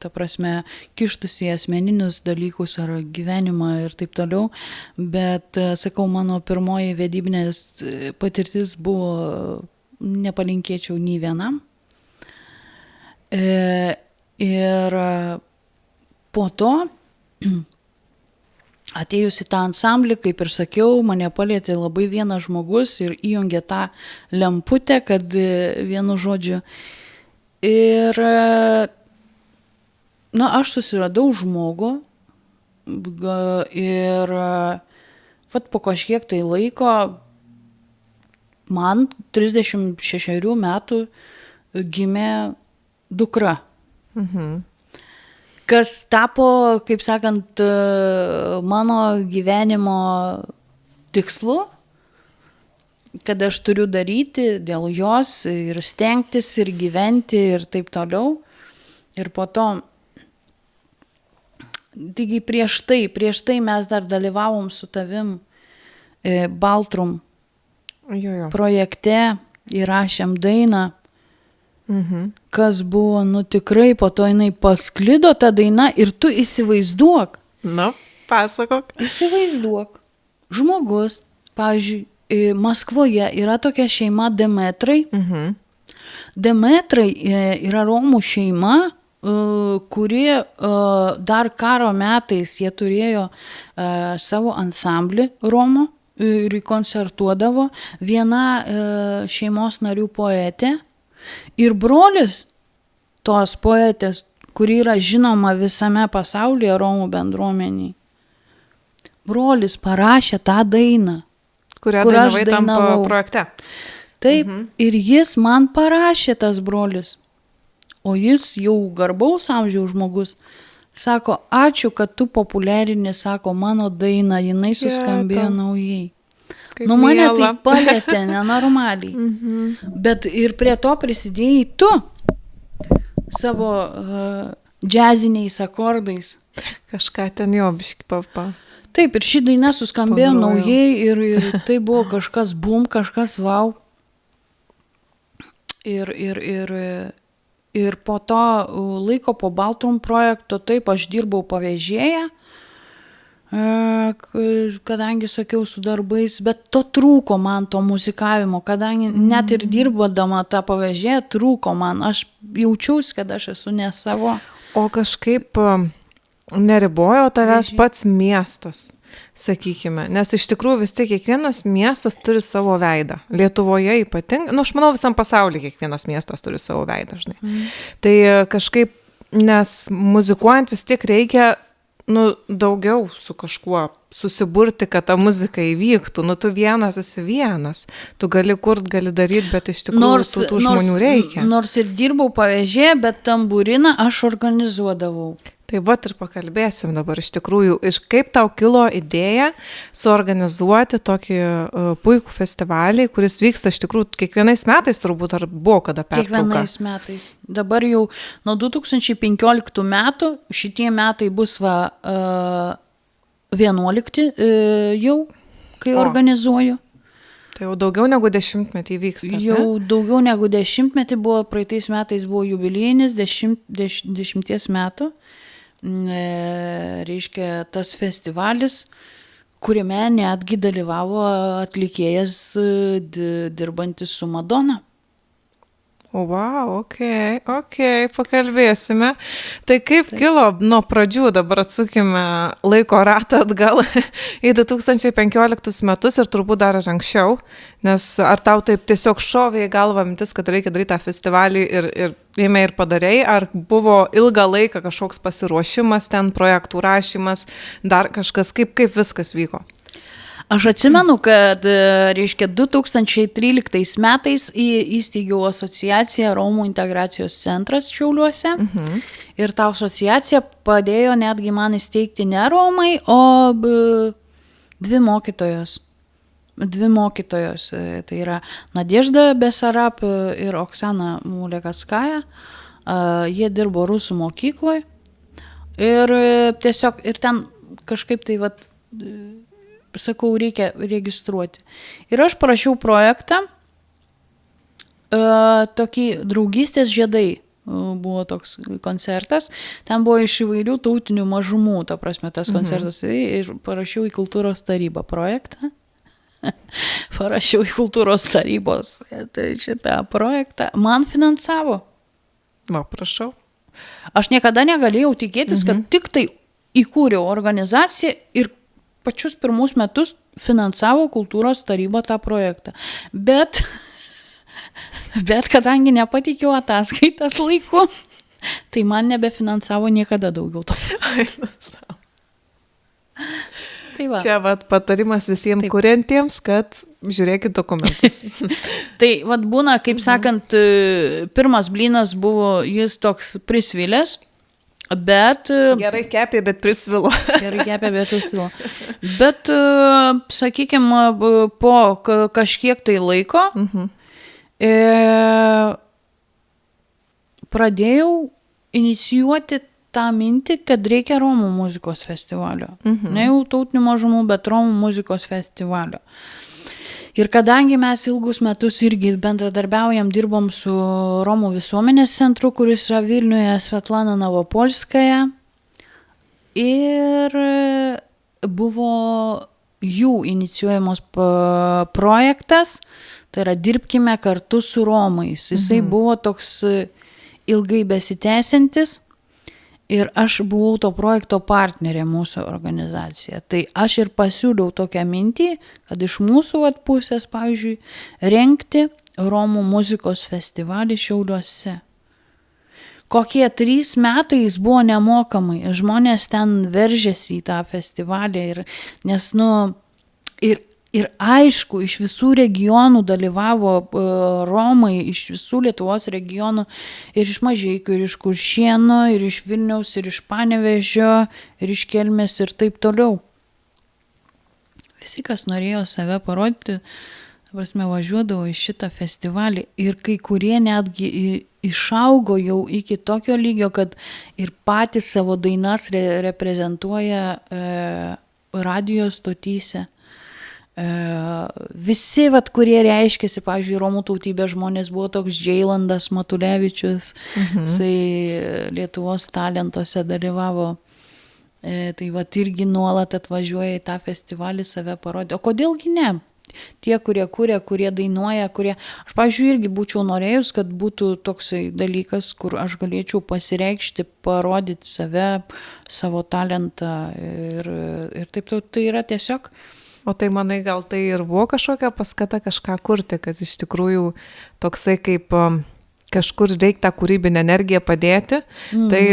ta prasme, kištųsi į asmeninius dalykus ar gyvenimą ir taip toliau. Bet, sakau, mano pirmoji vedybinės patirtis buvo, nepalinkėčiau nei vienam. Ir po to, atėjus į tą ansamblį, kaip ir sakiau, mane palietė labai vienas žmogus ir įjungė tą lemputę, kad vienu žodžiu. Ir aš susiradau žmogų ir po kažkiek tai laiko man 36 metų gimė dukra. Kas tapo, kaip sakant, mano gyvenimo tikslu, kad aš turiu daryti dėl jos ir stengtis ir gyventi ir taip toliau. Ir po to, taigi prieš tai mes dar dalyvavom su tavim Baltrum projekte, įrašėm dainą, kas buvo, tikrai, po to jinai pasklido ta daina ir tu įsivaizduok. Pasakok. Įsivaizduok. Žmogus, pavyzdžiui, Maskvoje yra tokia šeima Demetrai. Demetrai yra Romų šeima, kuri dar karo metais jie turėjo savo ansamblį Romų ir koncertuodavo. Viena šeimos narių poetė ir brolis tos poetės, kuri yra žinoma visame pasaulyje Romų bendruomeniai. Brolis parašė tą dainą, Kurią kur aš dainavai tam dainavau. projekte. Taip, ir jis man parašė, tas brolis, o jis jau garbaus amžiaus žmogus, sako, ačiū, kad tu populiarini, sako, mano dainą, jinai suskambėjo Jetau. naujai. Kaip Nu, mane miela. tai palėtė nenormaliai. Bet ir prie to prisidėjai tu savo džiaziniais akordais. Kažką ten jo biški papa. Taip, ir ši daina suskambėjo Pagrojau. naujai ir tai buvo kažkas bum, kažkas wow. Ir po to laiko po Baltrum projekto, taip, aš dirbau pavėžėję, kadangi sakiau su darbais, bet to trūko man to muzikavimo, kadangi net ir dirbadama tą pavėžėję trūko man, aš jaučiausi, kad aš esu ne savo. O kažkaip neribojo tavęs pats miestas, sakykime, nes iš tikrųjų vis tiek kiekvienas miestas turi savo veidą. Lietuvoje ypatingai, aš manau visam pasaulyje kiekvienas miestas turi savo veidą, žinai. Tai kažkaip, nes muzikuojant vis tiek reikia daugiau su kažkuo susiburti, kad ta muzika įvyktų. Tu vienas esi vienas. Tu gali kurt, gali daryti, bet iš tikrųjų tų žmonių reikia. Nors ir dirbau pavėžėję, bet tamburiną aš organizuodavau. Tai vat ir pakalbėsim dabar iš tikrųjų, kaip tau kilo idėja suorganizuoti tokį puikų festivalį, kuris vyksta iš tikrųjų kiekvienais metais turbūt, ar buvo kada pertrauka? Kiekvienais metais. Dabar jau nuo 2015 metų, šitie metai bus 11 jau, kai organizuoju. Tai jau daugiau negu 10 metį vyksta. Jau daugiau negu 10 metį buvo, praeitais metais buvo jubiliejinis 10 metų. Reiškia, tas festivalis, kuriame netgi dalyvavo atlikėjas dirbantis su Madonna. O, wow, okei, pakalbėsime. Tai kaip kilo nuo pradžių, dabar atsukime laiko ratą atgal į 2015 metus ir turbūt dar ir anksčiau, nes ar tau taip tiesiog šovė į galvą mintis, kad reikia daryti tą festivalį ir ėmė ir padarei, ar buvo ilgą laiką kažkoks pasiruošimas, ten projektų rašymas, dar kažkas, kaip viskas vyko? Aš atsimenu, kad, reiškia, 2013 metais įsteigiau asociaciją Romų integracijos centras Šiauliuose. Ir ta asociacija padėjo netgi man įsteigti ne Romai, o dvi mokytojos. Tai yra Nadežda Besarab ir Oksana Mulekatskaja. Jie dirbo rusų mokykloje. Ir tiesiog, ir ten kažkaip tai sakau, reikia registruoti. Ir aš parašiau projektą, tokį draugystės žiedai buvo toks koncertas, ten buvo iš įvairių tautinių mažumų, ta prasme, tas koncertas, ir parašiau į kultūros tarybą projektą. Parašiau į kultūros tarybos šitą projektą, man finansavo. Prašau. Aš niekada negalėjau tikėtis, kad tik tai įkūriau organizaciją ir pačius pirmus metus finansavo kultūros taryba tą projektą. Bet kadangi nepateikiau ataskaitas laiku, tai man nebefinansavo niekada daugiau to. Tai va. Čia patarimas visiems kuriantiems, kad žiūrėkit dokumentus. Tai būna, kaip sakant, pirmas blynas buvo jis toks prisvilęs, bet... Gerai kepė, bet prisvilo. Bet, sakykime, po kažkiek tai laiko pradėjau inicijuoti tą mintį, kad reikia Romų muzikos festivalio. Ne jau tautinių mažumų, bet Romų muzikos festivalio. Ir kadangi mes ilgus metus irgi bendradarbiaujam, dirbom su Romų visuomenės centru, kuris yra Vilniuje, Svetlana Novopolskaja, ir buvo jų inicijuojamos projektas, tai yra Dirbkime kartu su Romais. Jisai buvo toks ilgai besitęsiantis, Ir aš buvau to projekto partnerė mūsų organizacija. Tai aš ir pasiūliau tokią mintį, kad iš mūsų pusės, pavyzdžiui, rengti Romų muzikos festivalį Šiauliuose. Kokie 3 metai jis buvo nemokamai. Žmonės ten veržėsi į tą festivalį. Nes, ir aišku, iš visų regionų dalyvavo Romai, iš visų Lietuvos regionų, ir iš Mažeikių, ir iš Kuršėnų, ir iš Vilniaus, ir iš Panevėžio, ir iš Kelmės ir taip toliau. Visi, kas norėjo save parodyti, važiuodavo į šitą festivalį ir kai kurie netgi išaugo jau iki tokio lygio, kad ir patys savo dainas reprezentuoja radijo stotyse. Visi, kurie reiškėsi, pavyzdžiui, Romų tautybės žmonės, buvo toks Džeilandas Matulevičius, jisai Lietuvos talentuose dalyvavo. Tai irgi nuolat atvažiuoja į tą festivalį save parodyti. O kodėlgi ne? Tie, kurie kuria, kurie dainuoja, Aš, pavyzdžiui, irgi būčiau norėjus, kad būtų toksai dalykas, kur aš galėčiau pasireikšti, parodyti save, savo talentą ir taip. Tai yra tiesiog. O tai manai, gal tai ir buvo kažkokia paskata kažką kurti, kad iš tikrųjų toksai kaip kažkur reikia tą kūrybinę energiją padėti, tai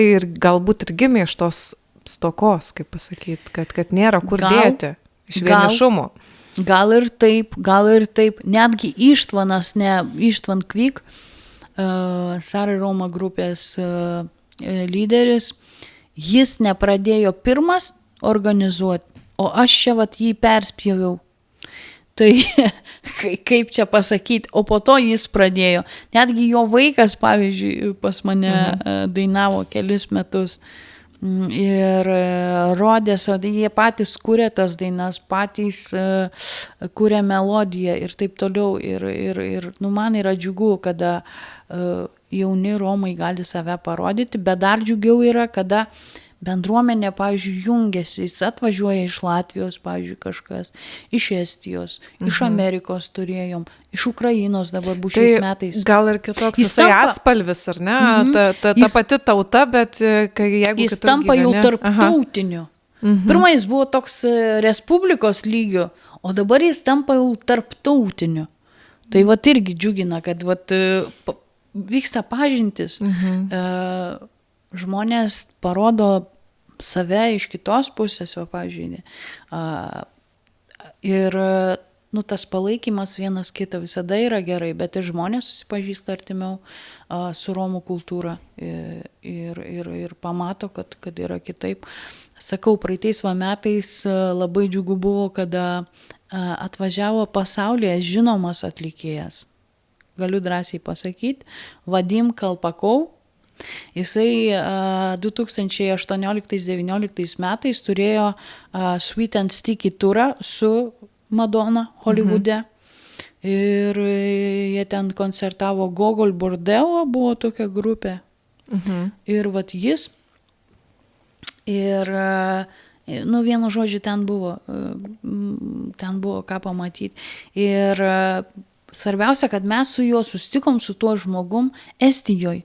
ir galbūt ir gimė iš tos stokos, kaip pasakyti, kad nėra kur dėti, iš vienišumo. Gal ir taip. Netgi Ištvan Kvik, Sarai Roma grupės lyderis, jis nepradėjo pirmas organizuoti, o aš čia jį perspjoviau. Tai kaip čia pasakyti, o po to jis pradėjo. Netgi jo vaikas, pavyzdžiui, pas mane dainavo kelis metus. Ir rodė, jie patys kūrė tas dainas, patys kūrė melodiją ir taip toliau. Ir man yra džiugu, kada jauni Romai gali save parodyti, bet dar džiugiau yra, kada bendruomenė, pavyzdžiui, jungiasi, jis atvažiuoja iš Latvijos, pavyzdžiui, kažkas, iš Estijos, iš Amerikos turėjom, iš Ukrainos dabar bus šiais metais. Gal ir kitoks visai atspalvis, ar ne? Ta pati tauta, bet jeigu jis tampa jau tarptautiniu. Pirmą jis buvo toks Respublikos lygio, o dabar jis tampa jau tarptautiniu. Tai irgi džiugina, kad vyksta pažintis. Žmonės parodo save iš kitos pusės, pavyzdžiui. Ir tas palaikymas vienas kitą visada yra gerai, bet ir žmonės susipažįsta artimiau su Romų kultūra ir pamato, kad yra kitaip. Sakau, praeitais metais labai džiugu buvo, kada atvažiavo pasaulyje žinomas atlikėjas. Galiu drąsiai pasakyti, Vadim Kalpakov. Jisai 2018-2019 metais turėjo Sweet and Sticky turą su Madonna Holivude. Ir jie ten koncertavo Gogol Bordeaux, buvo tokia grupė. Ir jis. Ir, vienu žodžiu, ten buvo ką pamatyti. Ir svarbiausia, kad mes su juo susitikom su tuo žmogum Estijoje.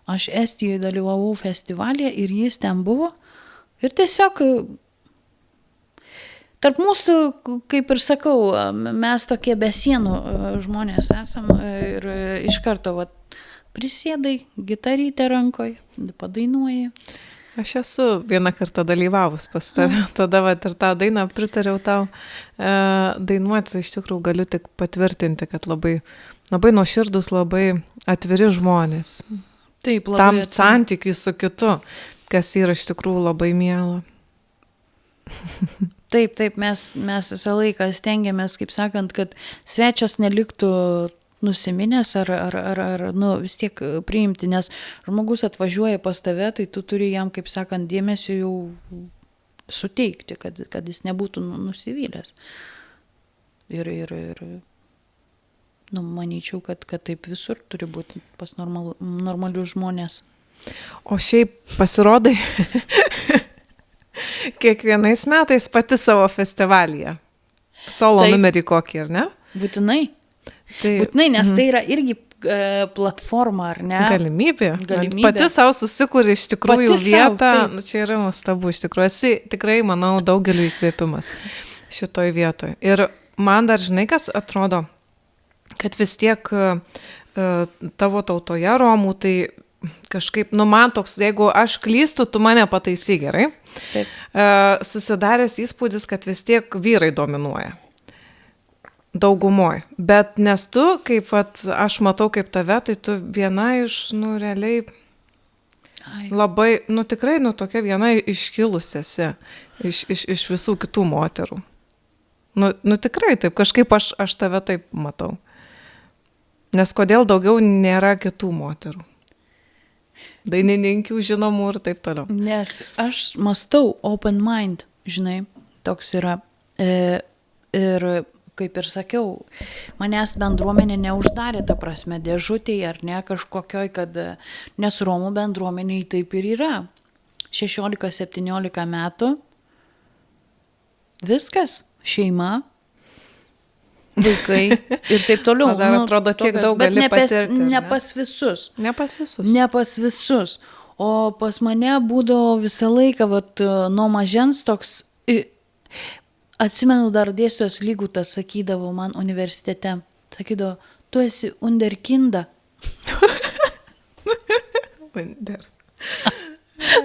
Aš Estijoje dalyvavau festivalyje ir jis ten buvo. Ir tiesiog tarp mūsų, kaip ir sakau, mes tokie be sienų žmonės esam ir iš karto prisėdai, gitarytę rankoje, padainuoji. Aš esu vieną kartą dalyvavus pas tave, tada ir tą dainą pritariau tau dainuoti, iš tikrųjų galiu tik patvirtinti, kad labai, labai nuoširdus, labai atviri žmonės. Taip, tam santykiui su kitu, kas yra iš tikrųjų labai miela. Taip, mes visą laiką stengiamės, kaip sakant, kad svečias neliktų nusiminęs ar vis tiek priimti, nes žmogus atvažiuoja pas tave, tai tu turi jam, kaip sakant, dėmesio jau suteikti, kad jis nebūtų nusivylęs. Ir manyčiau, kad taip visur turi būti pas normalius žmonės. O šiaip pasirodai kiekvienais metais pati savo festivalyje. Solo numerį kokį, ar ne? Būtinai. Tai, Būtinai, nes tai yra irgi platforma, ar ne? galimybė. Galimybė. Pati savo susikūrė iš tikrųjų Pati sau, vietą. taip. Nu, čia yra nuostabu, iš tikrųjų. Esi tikrai, manau, daugeliu įkvėpimas šitoj vietoje. Ir man dar, žinai, kas atrodo, kad vis tiek tavo tautoje Romų, tai kažkaip, nu man toks, jeigu aš klystu, tu mane pataisyk, gerai? Taip. Susidaręs įspūdis, kad vis tiek vyrai dominuoja. Daugumoj. Bet nes tu, kaip aš matau kaip tave, tai tu viena iš, nu, realiai labai, nu, tikrai, nu, tokia viena iškilusiasi iš visų kitų moterų. Nu, tikrai taip, kažkaip aš tave taip matau. Nes kodėl daugiau nėra kitų moterų? Dainininkių žinomų ir taip toliau. Nes aš mastau open mind, žinai, toks yra. Ir kaip ir sakiau, manęs bendruomenė neuždarė, ta prasme, dėžutėje ar ne kažkokioj, kad nes Romų bendruomeniai taip ir yra. 16-17 metų, viskas, šeima, vaikai ir taip toliau. O dar atrodo, kiek daug gali patirti. Ne pas visus. Ne pas visus. Ne pas visus. O pas mane būdavo visą laiką, nuo mažens toks, atsimenu dar dėstytojas Lygutas sakydavo man universitete, sakydavo, tu esi underkinda.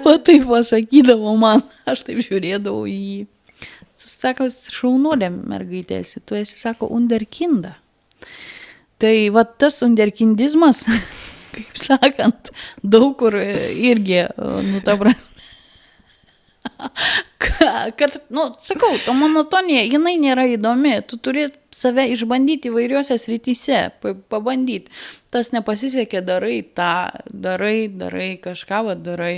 O taip pasakydavo man, aš taip žiūrėdavau į jį. Sako, šaunuolė mergaitėsi, tu esi, sako, underkinda. Tai tas underkindizmas, kaip sakant, daug kur irgi, nu, ta prasme, kad, nu, sakau, to monotonija, jinai nėra įdomi, tu turi save išbandyti įvairiuose srityse, pabandyti. Tas nepasisekė, darai tą, darai kažką, darai.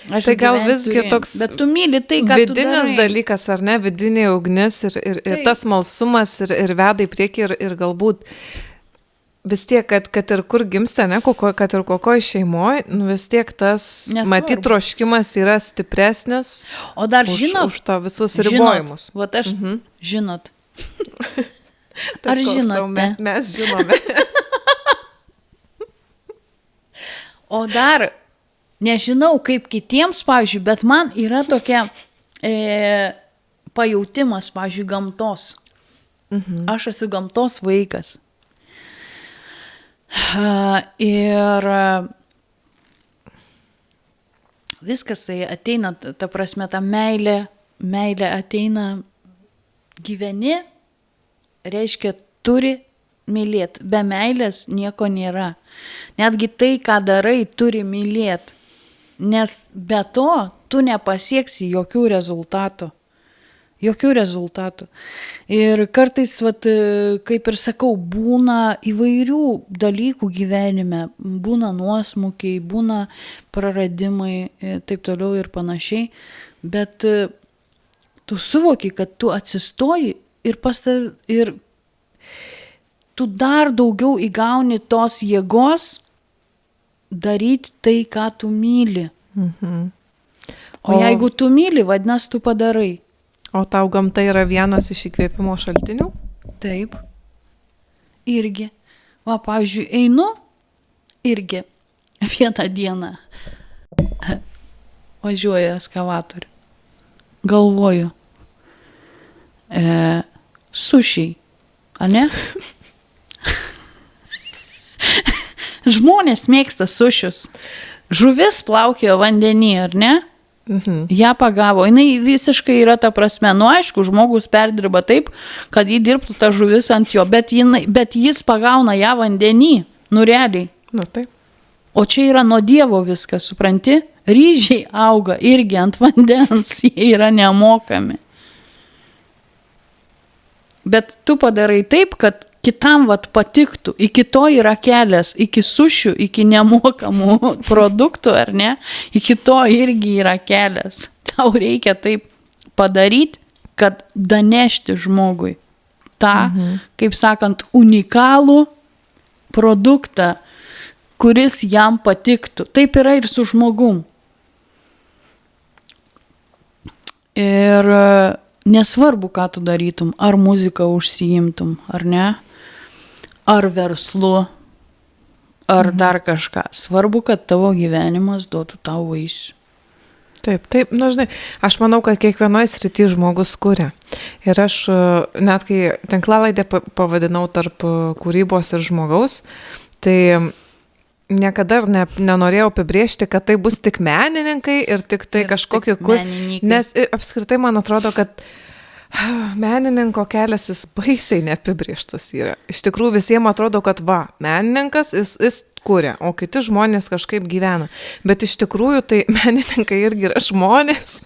Aš tai gal visgi toks bet tu myli tai, ką tu darai. Vidinis dalykas, ar ne, vidinė ugnis ir tas smalsumas ir veda į priekį ir galbūt vis tiek, kad ir kur gimsta, ne, kad ir kokoj šeimoje, nu vis tiek tas, matyt, troškimas yra stipresnis. O dar už tą visus ribojimus. Vat aš, žinot. Ar žinote? Mes žinome. O dar, nežinau kaip kitiems, pavyzdžiui, bet man yra tokia pajautimas, pavyzdžiui, gamtos. Aš esu gamtos vaikas. Ir viskas tai ateina, ta prasme, ta meilė ateina, gyveni, reiškia, turi mylėti. Be meilės nieko nėra. Netgi tai, ką darai, turi mylėti. Nes be to tu nepasieksi jokių rezultatų. Jokių rezultatų. Ir kartais, kaip ir sakau, būna įvairių dalykų gyvenime. Būna nuosmukiai, būna praradimai, taip toliau ir panašiai. Bet tu suvoki, kad tu atsistoji ir tu dar daugiau įgauni tos jėgos daryti tai, ką tu myli. O jeigu tu myli, vadinasi, tu padarai. O tau gamta yra vienas iš įkvėpimo šaltinių? Taip. Irgi. Va, pavyzdžiui, einu irgi vieną dieną. Važiuoju eskavatorių. Galvoju. Sušiai. A ne? Žmonės mėgsta sušius. Žuvis plaukiojo vandenį, ar ne? Ja pagavo. Jinai visiškai yra ta prasme. Nu, aišku, žmogus perdirba taip, kad jį dirbtų ta žuvis ant jo, bet jis pagauna ją vandenį. Nu, realiai. Nu, taip. O čia yra nuo Dievo viskas, supranti? Ryžiai auga irgi ant vandens, jie yra nemokami. Bet tu padarai taip, kad kitam patiktų. Iki to yra kelias, iki sušių, iki nemokamų produktų, ar ne? Iki to irgi yra kelias. Tau reikia taip padaryti, kad danešti žmogui tą, kaip sakant, unikalų produktą, kuris jam patiktų. Taip yra ir su žmogum. Ir nesvarbu, ką tu darytum, ar muziką užsiimtum, ar ne? ar verslu, ar dar kažką. Svarbu, kad tavo gyvenimas duotų tau vaisių. Taip, žinai, aš manau, kad kiekvienoje srityje žmogus kuria. Ir aš net kai tinklalaidę pavadinau tarp kūrybos ir žmogaus, tai niekada nenorėjau apibrėžti, kad tai bus tik menininkai ir tik tai kažkokie nes apskritai man atrodo, kad menininko kelias jis baisiai neapibrėžtas yra. Iš tikrųjų visiems atrodo, kad menininkas jis kuria, o kiti žmonės kažkaip gyvena. Bet iš tikrųjų tai menininkai irgi yra žmonės,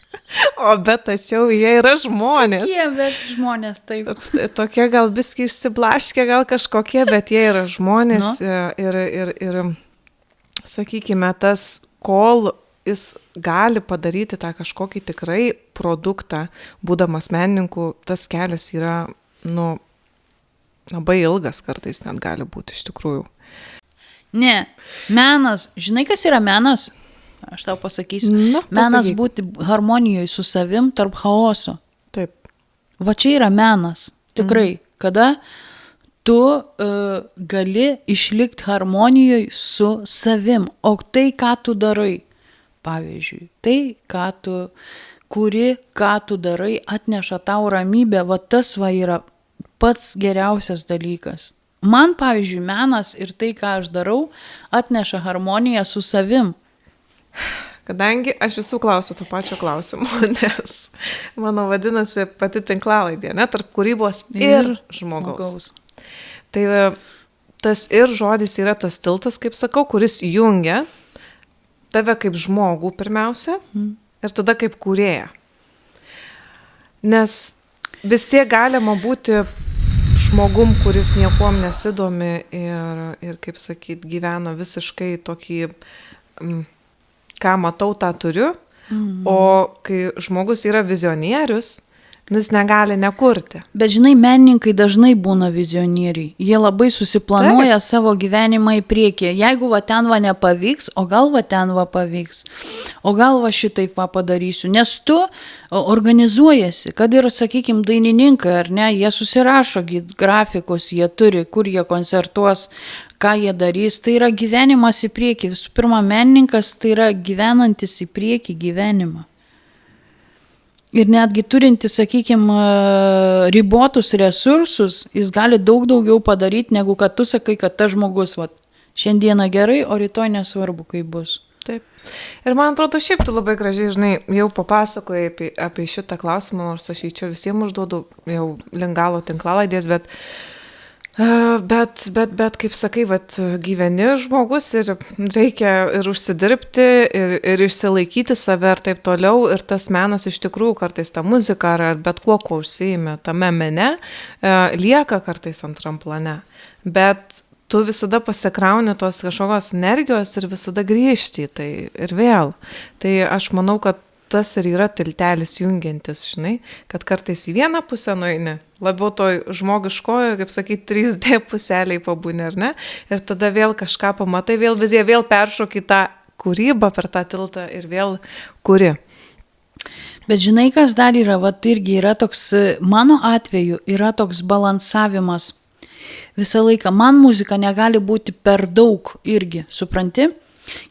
tačiau jie yra žmonės. Jie, bet žmonės, taip. Tokie gal biski išsiblaškę, gal kažkokie, bet jie yra žmonės ir sakykime, tas, kol jis gali padaryti tą kažkokį tikrai produktą, būdamas menininku, tas kelias yra, labai ilgas kartais net gali būti iš tikrųjų. Ne, menas, žinai, kas yra menas? Aš tau pasakysiu. Menas būti harmonijoje su savim tarp chaoso. Taip. Va čia yra menas, tikrai, kada tu gali išlikti harmonijoje su savim, o tai, ką tu darai, pavyzdžiui, tai, ką tu kuri, ką tu darai, atneša tau ramybę, va tas yra pats geriausias dalykas. Man, pavyzdžiui, menas ir tai, ką aš darau, atneša harmoniją su savim. Kadangi aš visų klausiu to pačio klausimo, nes mano vadinasi pati tinklalaidė, tarp kūrybos ir žmogaus. Tai tas ir žodis yra tas tiltas, kaip sakau, kuris jungia tave kaip žmogų pirmiausia ir tada kaip kūrėją. Nes vis tiek galima būti žmogum, kuris niekuom nesidomi ir kaip sakyt, gyvena visiškai tokį, ką matau, tą turiu, o kai žmogus yra vizionierius, jis negali nekurti. Bet žinai, menininkai dažnai būna vizionieriai. Jie labai susiplanuoja savo gyvenimą į priekį. Jeigu ten nepavyks, o gal ten pavyks, o gal šitaip padarysiu. Nes tu organizuojasi, kad ir, sakykime, dainininkai, ar ne, jie susirašo grafikus, jie turi, kur jie koncertuos, ką jie darys. Tai yra gyvenimas į priekį. Visų pirma, menininkas tai yra gyvenantis į priekį gyvenimą. Ir netgi turinti, sakykime, ribotus resursus, jis gali daug daugiau padaryti, negu kad tu sakai, kad tas žmogus, šiandieną gerai, o rytoj nesvarbu, kaip bus. Taip. Ir man atrodo, šiaip tu labai gražiai, žinai, jau papasakojai apie šitą klausimą, nors aš jį čia visiems užduodu, jau lingalo tinklalaidės, bet kaip sakai, gyveni žmogus ir reikia ir užsidirbti, ir išsilaikyti save ir taip toliau, ir tas menas iš tikrųjų kartais ta muzika ar bet kuo užsiimi tame mene, lieka kartais antram plane, bet tu visada pasikrauni tos kažkokios energijos ir visada grįžti į tai ir vėl. Tai aš manau, kad tas ir yra tiltelis jungiantis, žinai, kad kartais į vieną pusę nueini, labiau toj žmogiškojo, kaip sakyti, 3D puseliai pabūni, ar ne? Ir tada vėl kažką pamatai, vėl peršoki tą kūrybą per tą tiltą ir vėl kuri. Bet žinai, kas dar yra, irgi yra toks, mano atveju yra toks balansavimas. Visą laiką, man muzika negali būti per daug irgi, supranti?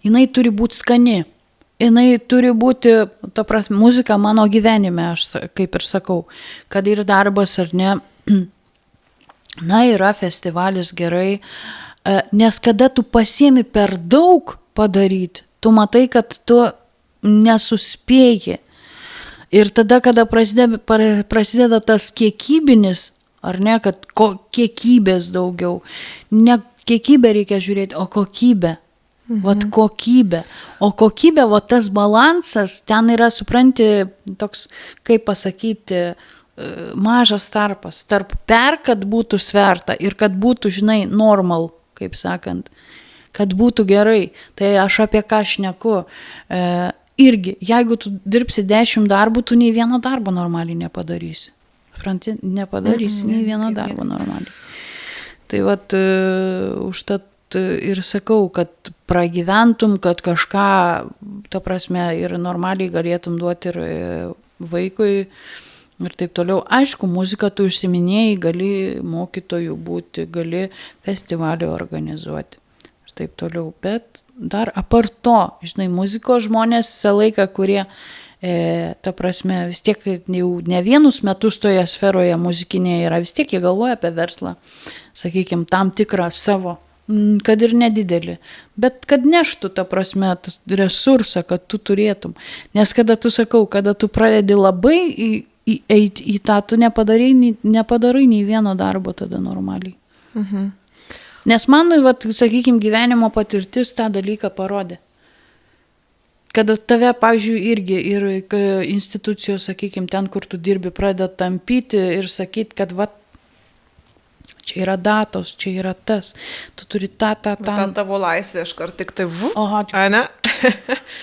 Jinai turi būti skani. Jinai turi būti, ta prasme, muzika mano gyvenime, aš kaip ir sakau, kad ir darbas ar ne, yra festivalis gerai, nes kada tu pasiemi per daug padaryti, tu matai, kad tu nesuspėji. Ir tada, kada prasideda tas kiekybinis, ar ne, kad kiekybės daugiau, ne kiekybę reikia žiūrėti, o kokybę. Kokybė. O kokybė, tas balansas, ten yra, supranti, toks, kaip pasakyti, mažas tarpas, tarp kad būtų sverta ir kad būtų, žinai, normal, kaip sakant, kad būtų gerai. Tai aš apie ką šneku. Irgi, jeigu tu dirbsi 10 darbų, tu nei vieno darbo normaliai nepadarysi. Supranti, nepadarysi nei vieno darbo normaliai. Tai užtat ir sakau, kad pragyventum, kad kažką, ta prasme, ir normaliai galėtum duoti ir vaikui, ir taip toliau. Aišku, muzika tu užsiminėjai, gali mokytojų būti, gali festivalį organizuoti ir taip toliau. Bet dar apart to, žinai, muzikos žmonės visą laiką, kurie, ta prasme, vis tiek jau ne vienus metus toje sferoje muzikinėje yra, vis tiek jie galvoja apie verslą, sakykime, tam tikrą savo, kad ir nedidelį, bet kad neštų, ta prasme, resursą, kad tu turėtum. Nes kada tu pradedi labai eiti į tą, tu nepadarai nei vieno darbo tada normaliai. Mhm. Nes man, sakykime, gyvenimo patirtis tą dalyką parodė. Kada tave, pavyzdžiui, irgi ir institucijos, sakykime, ten, kur tu dirbi, pradeda tampyti ir sakyti, kad čia yra datos, čia yra tas, tu turi tą. Ten tavo laisvė, aš kart tik tai ne?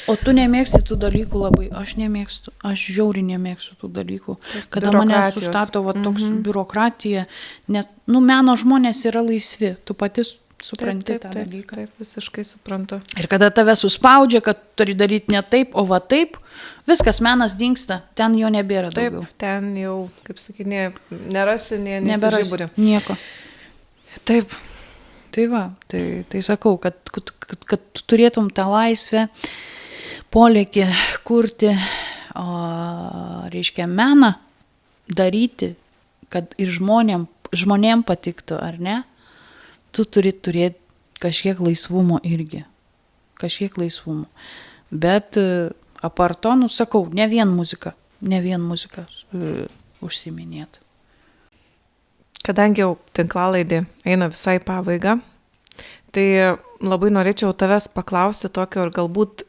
O tu nemėgsti tų dalykų labai, aš nemėgstu, aš žiauriai nemėgstu tų dalykų. Kada mane sustato toks biurokratija, nes, meno žmonės yra laisvi, tu patys supranti tą dalyką. Taip, visiškai suprantu. Ir kada tave suspaudžia, kad turi daryti ne taip, o va taip, viskas, menas dingsta, ten jo nebėra daugiau. Taip, ten jau, kaip sakinė, nerasi, neberasi nieko. Taip. Tai va, tai sakau, kad tu turėtum tą laisvę, polėkį kurti, reiškia, meną daryti, kad ir žmonėm patiktų, ar ne? Tu turi turėti kažkiek laisvumo irgi. Kažkiek laisvumo. Bet apart to, sakau, ne vien muzika užsiminėt. Kadangi jau tinklalaidė eina visai pabaigą, tai labai norėčiau tavęs paklausti tokio ir galbūt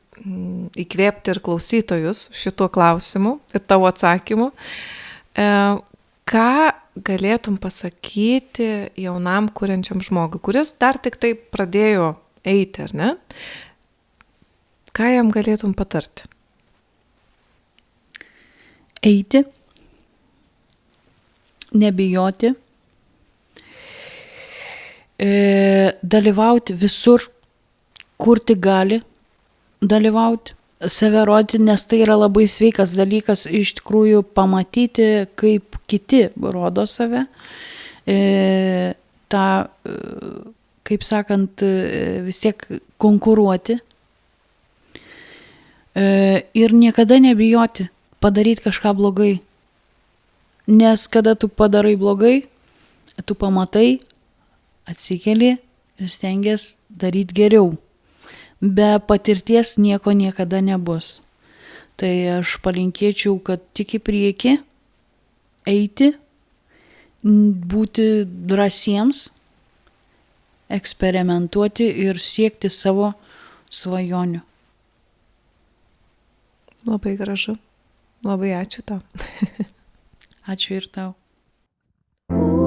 įkvėpti ir klausytojus šituo klausimu ir tavo atsakymu. Ką galėtum pasakyti jaunam kuriančiam žmogui, kuris dar tik tai pradėjo eiti, ar ne? Ką jam galėtum patarti? Eiti, nebijoti, dalyvauti visur, kur tik gali dalyvauti, save rodyti, nes tai yra labai sveikas dalykas iš tikrųjų pamatyti, kaip kiti rodo save, tą, kaip sakant, vis tiek konkuruoti ir niekada nebijoti padaryti kažką blogai, nes kada tu padarai blogai, tu pamatai, atsikeli ir stengies daryti geriau. Be patirties nieko niekada nebus. Tai aš palinkėčiau, kad tik į priekį eiti, būti drąsiems, eksperimentuoti ir siekti savo svajonių. Labai gražu. Labai ačiū tau. Ačiū ir tau. Ooh.